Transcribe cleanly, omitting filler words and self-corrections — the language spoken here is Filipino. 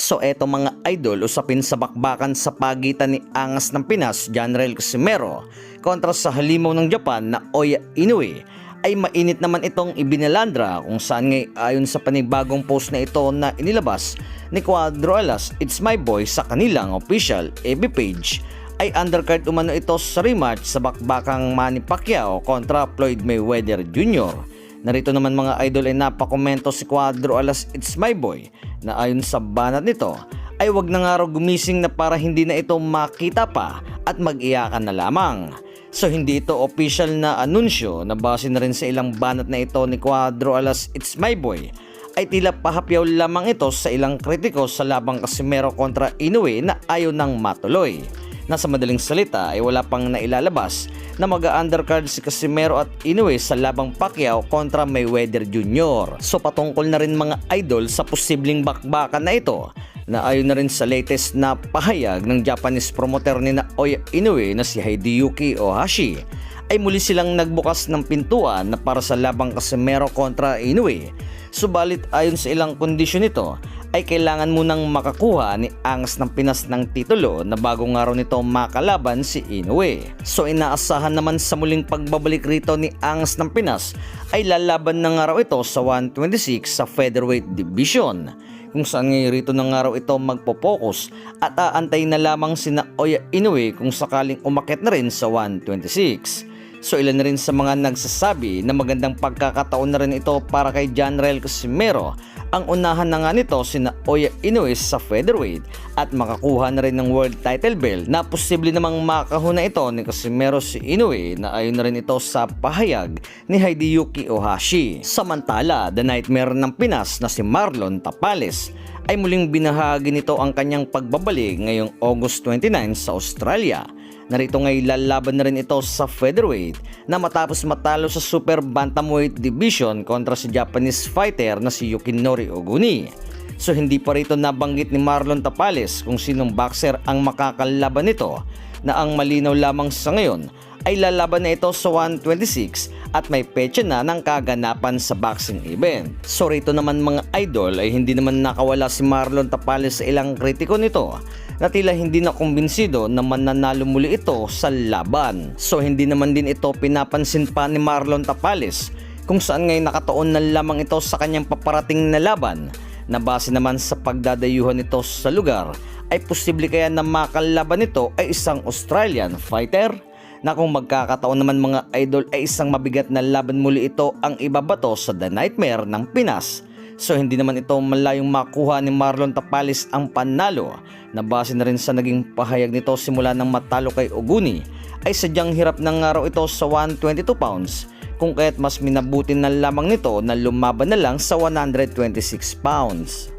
So eto mga idol, usapin sa bakbakan sa pagitan ni Angas ng Pinas, Janrael Casimero kontra sa halimaw ng Japan na Oya Inoue ay mainit naman itong ibinalandra kung saan ngay ayon sa panibagong post na ito na inilabas ni Cuadro Alas, It's My Boy sa kanilang official FB page ay undercard umano ito sa rematch sa bakbakang Manny Pacquiao kontra Floyd Mayweather Jr. Narito naman mga idol ay napakomento si Cuadro Alas, It's My Boy na ayon sa banat nito ay wag na nga raw gumising na para hindi na ito makita pa at mag-iyakan na lamang. So hindi ito official na anunsyo na base na rin sa ilang banat na ito ni Cuadro Alas, It's My Boy ay tila pahapyaw lamang ito sa ilang kritiko sa labang Casimero kontra Inoue na ayaw nang matuloy. Nasa madaling salita ay wala pang nailalabas na mag-undercard si Casimero at Inoue sa labang Pacquiao kontra Mayweather Jr. So patungkol na rin mga idol sa posibleng bakbakan na ito na ayon na rin sa latest na pahayag ng Japanese promoter ni Oya Inoue na si Hideyuki Ohashi ay muli silang nagbukas ng pintuan na para sa labang Casimero kontra Inoue. Subalit ayon sa ilang kondisyon nito ay kailangan munang makakuha ni Angas ng Pinas ng titulo na bago nga raw nito makalaban si Inoue. So inaasahan naman sa muling pagbabalik rito ni Angas ng Pinas ay lalaban na nga raw ito sa 126 sa featherweight division kung saan ngayon rito na nga raw ito magpo-focus at aantay na lamang sina Oya Inoue kung sakaling umakyat na rin sa 126. So ilan na rin sa mga nagsasabi na magandang pagkakataon na rin ito para kay Janrael Casimero ang unahan na nga nito sina Oya Inoue sa featherweight at makakuha na rin ng world title belt na posible namang makahuna ito ni Casimero si Inoue na ayon na rin ito sa pahayag ni Hideyuki Ohashi. Samantala, the nightmare ng Pinas na si Marlon Tapales ay muling binahagi nito ang kanyang pagbabalik ngayong August 29 sa Australia. Narito ngay lalaban na rin ito sa featherweight na matapos matalo sa super bantamweight division kontra si Japanese fighter na si Yukinori Oguni. So hindi pa rito nabanggit ni Marlon Tapales kung sinong boxer ang makakalaban nito na ang malinaw lamang sa ngayon ay lalaban na ito sa 126 at may petsa na ng kaganapan sa boxing event. So rito naman mga idol ay hindi naman nakawala si Marlon Tapales sa ilang kritiko nito na tila hindi na kumbinsido na mananalo muli ito sa laban. So hindi naman din ito pinapansin pa ni Marlon Tapales kung saan ngayon nakataon na lamang ito sa kanyang paparating na laban na base naman sa pagdadayuhan nito sa lugar ay posible kaya na makalaban nito ay isang Australian fighter na kung magkakataon naman mga idol ay isang mabigat na laban muli ito ang ibabato sa The Nightmare ng Pinas. So hindi naman ito malayong makuha ni Marlon Tapales ang panalo na base na rin sa naging pahayag nito simula ng matalo kay Oguni ay sadyang hirap ng araw ito sa 122 pounds kung kaya't mas minabuti na lamang nito na lumaban na lang sa 126 pounds.